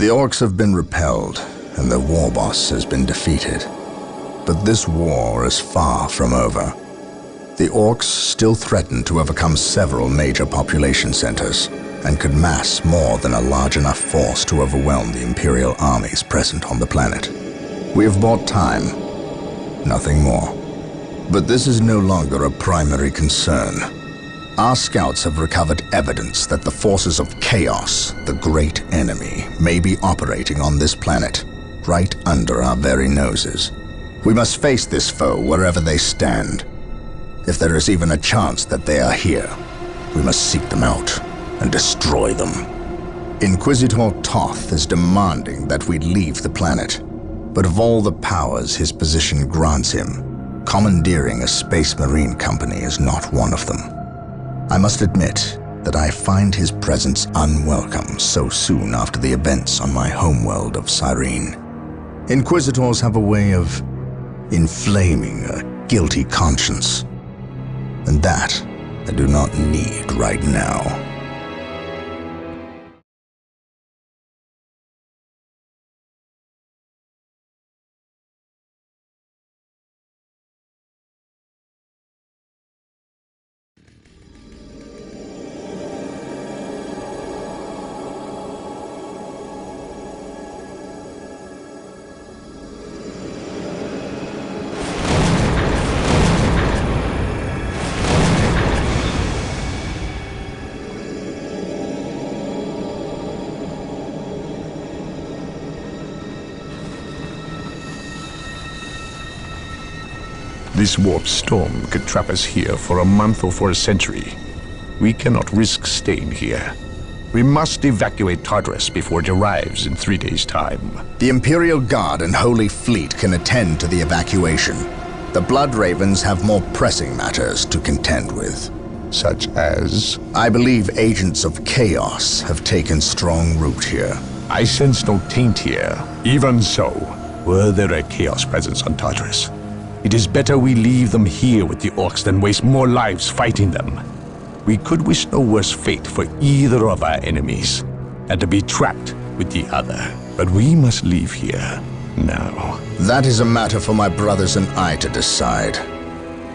The orcs have been repelled, and their war boss has been defeated. But this war is far from over. The orcs still threaten to overcome several major population centers, and could mass more than a large enough force to overwhelm the Imperial armies present on the planet. We have bought time, nothing more. But this is no longer a primary concern. Our scouts have recovered evidence that the forces of chaos, the great enemy, may be operating on this planet, right under our very noses. We must face this foe wherever they stand. If there is even a chance that they are here, we must seek them out and destroy them. Inquisitor Toth is demanding that we leave the planet, but of all the powers his position grants him, commandeering a space marine company is not one of them. I must admit that I find his presence unwelcome so soon after the events on my homeworld of Cyrene. Inquisitors have a way of inflaming a guilty conscience, and that I do not need right now. This warp storm could trap us here for a month or for a century. We cannot risk staying here. We must evacuate Tartarus before it arrives in 3 days' time. The Imperial Guard and Holy Fleet can attend to the evacuation. The Blood Ravens have more pressing matters to contend with. Such as? I believe agents of chaos have taken strong root here. I sense no taint here. Even so, were there a chaos presence on Tartarus, it is better we leave them here with the orcs than waste more lives fighting them. We could wish no worse fate for either of our enemies, and to be trapped with the other. But we must leave here now. That is a matter for my brothers and I to decide.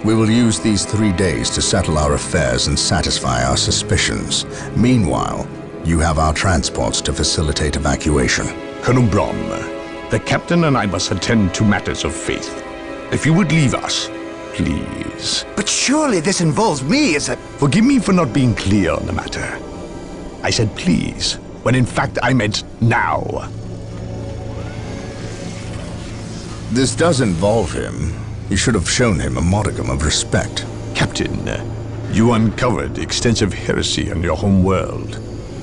We will use these 3 days to settle our affairs and satisfy our suspicions. Meanwhile, you have our transports to facilitate evacuation. Colonel Brom, the captain and I must attend to matters of faith. If you would leave us, please. But surely this involves me as a... Forgive me for not being clear on the matter. I said please, when in fact I meant now. This does involve him. You should have shown him a modicum of respect. Captain, you uncovered extensive heresy on your home world.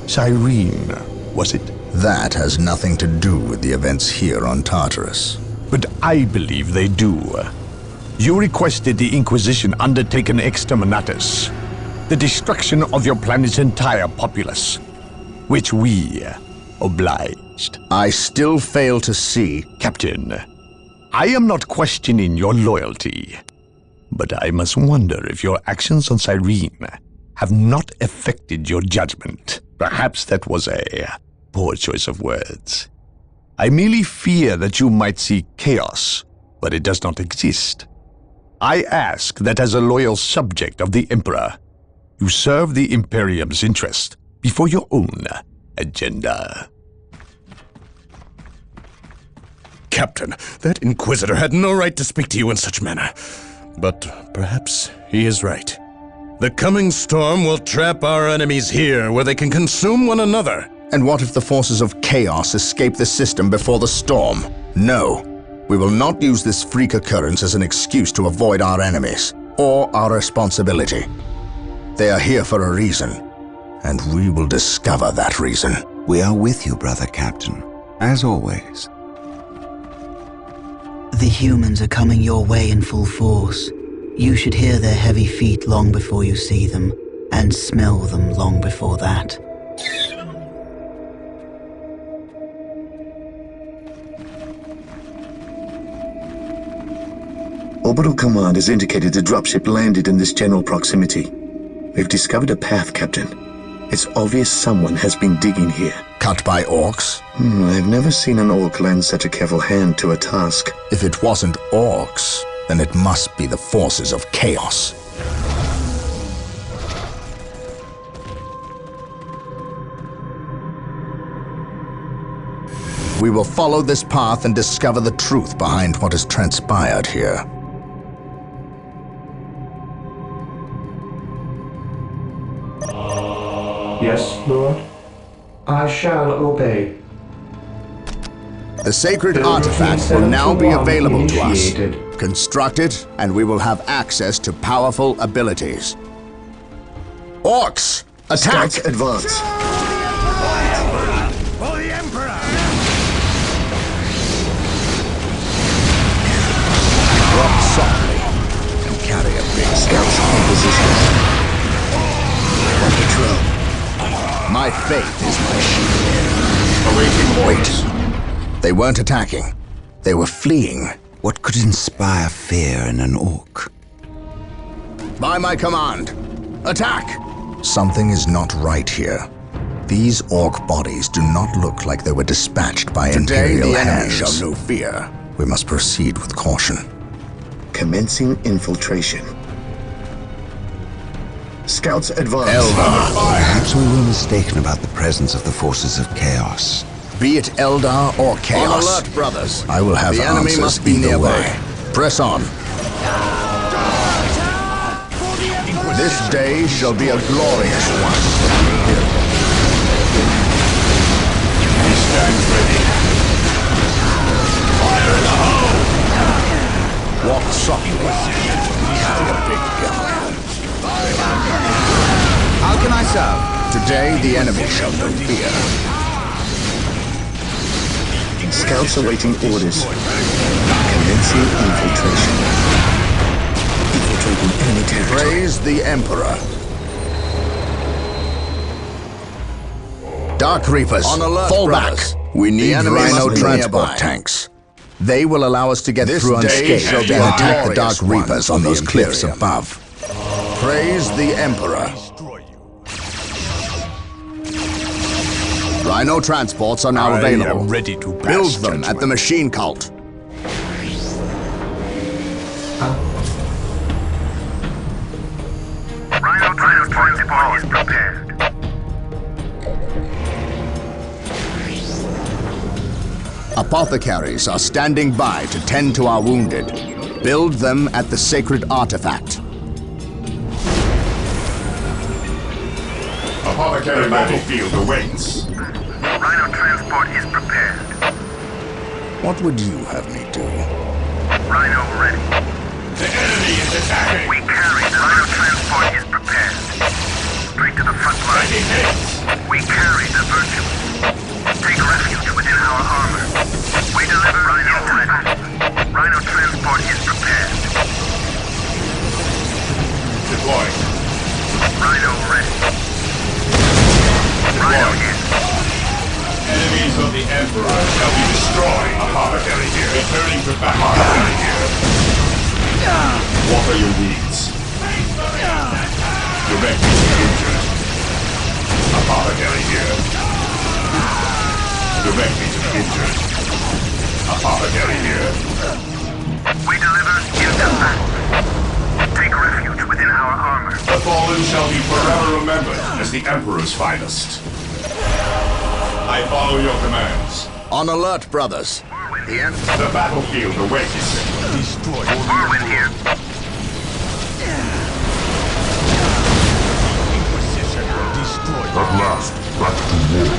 Cyrene, was it? That has nothing to do with the events here on Tartarus. But I believe they do. You requested the Inquisition undertake an exterminatus, the destruction of your planet's entire populace, which we obliged. I still fail to see... Captain, I am not questioning your loyalty, but I must wonder if your actions on Cyrene have not affected your judgment. Perhaps that was a poor choice of words. I merely fear that you might see chaos, but it does not exist. I ask that as a loyal subject of the Emperor, you serve the Imperium's interest before your own agenda. Captain, that Inquisitor had no right to speak to you in such manner. But perhaps he is right. The coming storm will trap our enemies here where they can consume one another. And what if the forces of chaos escape the system before the storm? No, we will not use this freak occurrence as an excuse to avoid our enemies, or our responsibility. They are here for a reason, and we will discover that reason. We are with you, brother Captain, as always. The humans are coming your way in full force. You should hear their heavy feet long before you see them, and smell them long before that. Orbital Command has indicated the dropship landed in this general proximity. We've discovered a path, Captain. It's obvious someone has been digging here. cut by orcs? I've never seen an orc lend such a careful hand to a task. If it wasn't orcs, then it must be the forces of chaos. We will follow this path and discover the truth behind what has transpired here. Yes, Lord. I shall obey. The sacred Build artifact will now be 721 available to us. initiated. Construct it, and we will have access to powerful abilities. Orcs, attack! Scouts advance. For the Emperor! Walk softly and carry a big Scouts in position. On patrol. My faith is my shield. Awaiting Wait. They weren't attacking. They were fleeing. What could inspire fear in an orc? By my command, attack! Something is not right here. These orc bodies do not look like they were dispatched by Imperial the enemy hands. shall know fear. We must proceed with caution. Commencing infiltration. Scouts advance. Perhaps we were mistaken about the presence of the forces of chaos. Be it Eldar or Chaos. On alert, brothers. I will have The enemy answers must be either nearby. way. Press on. This day shall be a glorious one. He stands ready. Fire in the hole! Walk softly. Carry a big gun. How can I serve? Today the enemy shall know fear. Scouts awaiting orders. Commencing infiltration. Infiltrating enemy territory. Praise the Emperor. Dark Reapers, On alert, fall brothers. back. We need enemy Rhino must be transport nearby. tanks. They will allow us to get This through day unscathed shall and be a attack the glorious Dark one Reapers for on the those cliffs Imperium. above. Praise the Emperor. Rhino transports are now I available. am ready to pass Build them judgment. at the machine cult. Rhino transport is prepared. Apothecaries are standing by to tend to our wounded. Build them at the sacred artifact. Apothecary battlefield awaits. Rhino transport is prepared. What would you have me do? Rhino ready. The enemy is attacking. We carry the Rhino transport is prepared. Straight to the front line. Taking hits. We carry the virtue. Take refuge within our armor. We deliver Rhino ready. Rhino transport is prepared. Deploying. Rhino ready. Rhino in. Enemies of the Emperor shall be destroyed. Apothecary here. Returning to battle. Apothecary here. What are your needs? Direct me to the injured. Apothecary here. Direct me to the injured. Apothecary here. We deliver into battle. Take refuge within our armor. The fallen shall be forever remembered as the Emperor's finest. I follow your commands. On alert, brothers. The battlefield awaits. Destroy. Whirlwind here. At last, back to war.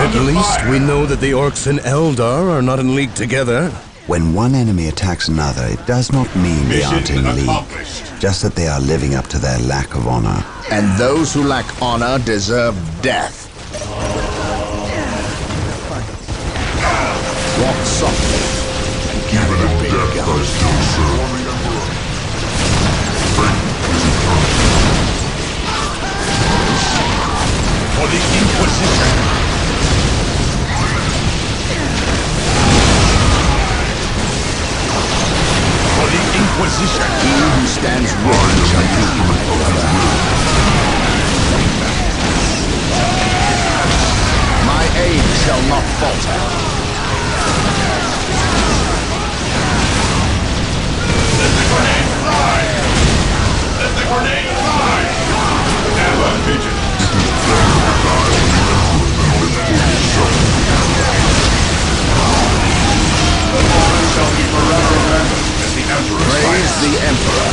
At least we know that the orcs and Eldar are not in league together. When one enemy attacks another, it does not mean they aren't in Mission league. accomplished. Just that they are living up to their lack of honor. And those who lack honor deserve death. Walk softly and carry a big gun. For the Inquisition. For the Inquisition. He who stands ready shall be my brother. My Praise the Emperor.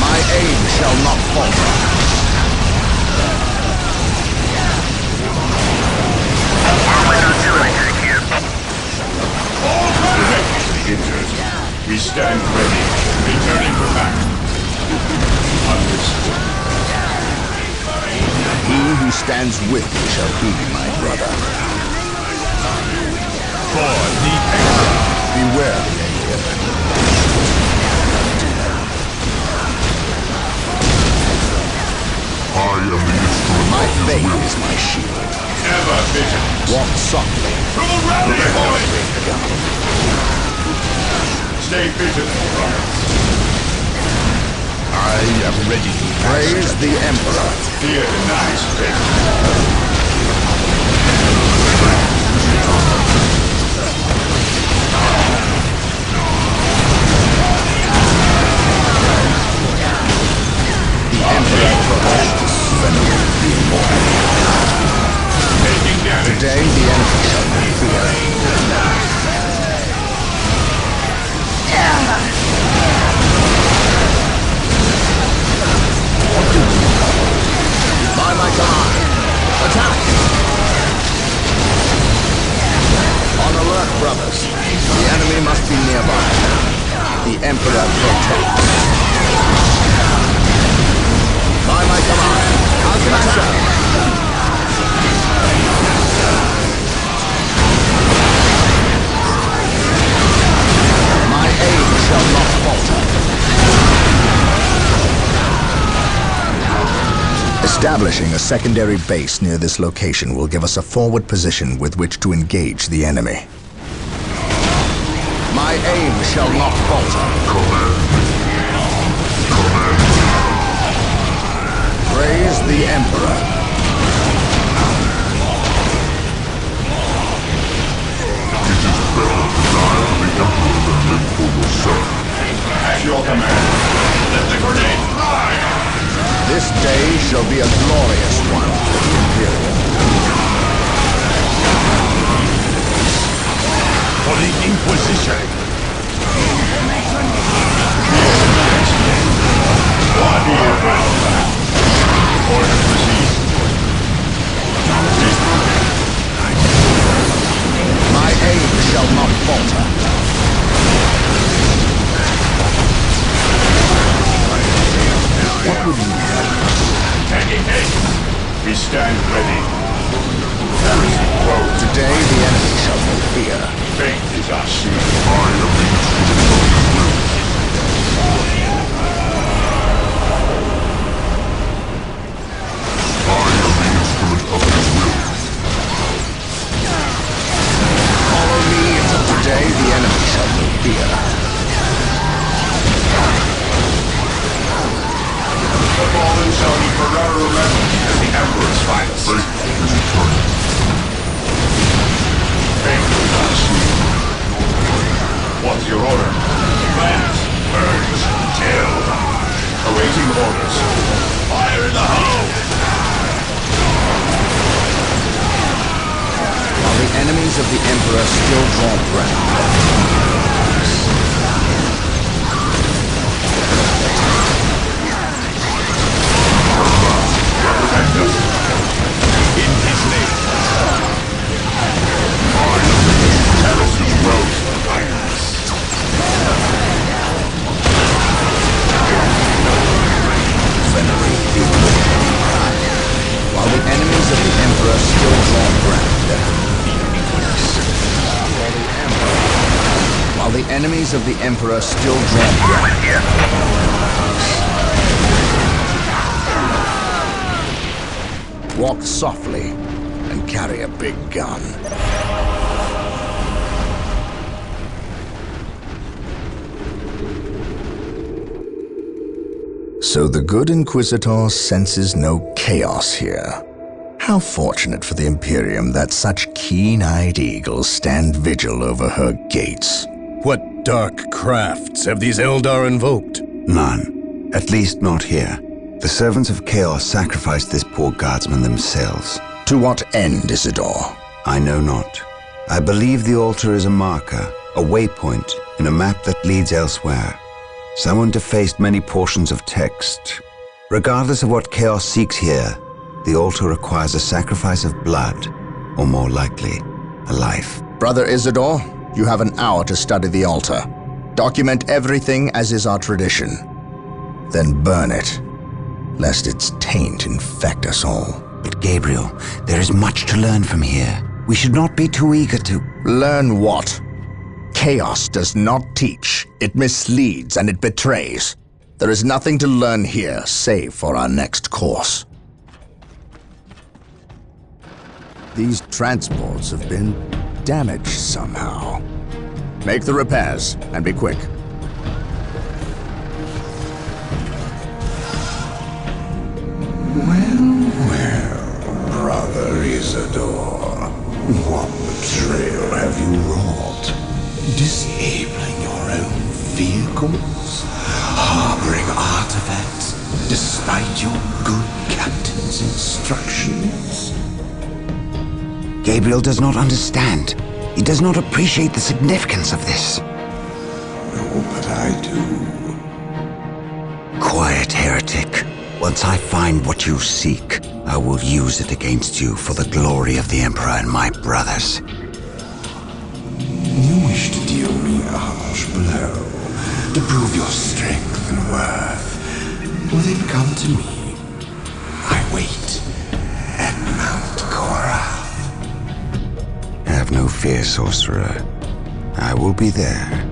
My aim shall not falter. We stand ready, returning for battle. Understood. He who stands with me shall be my brother. For the Emperor. Beware the alien. I am the instrument. My faith is my shield. Ever vigilant. Walk softly. To the rally point! Stay vigilant, brothers. I am ready to praise the Emperor. Fear denies faith. The Emperor protects venerate the immortal. Taking damage. Today the enemy shall not fear. By my command, attack! On alert, brothers. The enemy must be nearby. The Emperor protects. By my command, attack! My aim shall not falter. Establishing a secondary base near this location will give us a forward position with which to engage the enemy. My aim shall not falter. Praise the Emperor. It is better to die for the Emperor than live for yourself. At your command, let the grenade fly! This day shall be a glorious one for the Imperium. For the Inquisition. Order proceed. My aim shall not falter. What would you have? Taking haste. We stand ready. Heresy grows. Today the enemy shall know fear. Faith is our shield. I am the instrument of his will. I am the instrument of his will. Follow me until today the enemy shall know fear. The fallen shall be forever remembered as the Emperor's finest. Faith is eternal. Faith is our shield. What's your order? Plans, burns, kill. Awaiting orders. Fire in the hole! While the enemies of the Emperor still draw breath. Represent us. In his name. Heresy grows. Venerate the while the enemies of the Emperor still draw breath. While the enemies of the Emperor still draw breath. Walk softly and carry a big gun. So the good Inquisitor senses no chaos here. How fortunate for the Imperium that such keen-eyed eagles stand vigil over her gates. What dark crafts have these Eldar invoked? None. At least not here. The servants of Chaos sacrificed this poor guardsman themselves. To what end, Isador? I know not. I believe the altar is a marker, a waypoint in a map that leads elsewhere. Someone defaced many portions of text. Regardless of what Chaos seeks here, the altar requires a sacrifice of blood, or more likely, a life. Brother Isador, you have an hour to study the altar. Document everything as is our tradition. Then burn it, lest its taint infect us all. But Gabriel, there is much to learn from here. We should not be too eager to... Learn what? Chaos does not teach. It misleads and it betrays. There is nothing to learn here, save for our next course. These transports have been damaged somehow. Make the repairs, and be quick. Well, Brother Isador, what betrayal have you wrought? Disabling your own vehicles? Harboring artifacts despite your good captain's instructions? Gabriel does not understand. He does not appreciate the significance of this. No, but I do. Quiet, heretic. Once I find what you seek, I will use it against you for the glory of the Emperor and my brothers. You wish to deal me a harsh blow, to prove your strength and worth. Well, then come to me. I wait at Mount Korath. Have no fear, sorcerer. I will be there.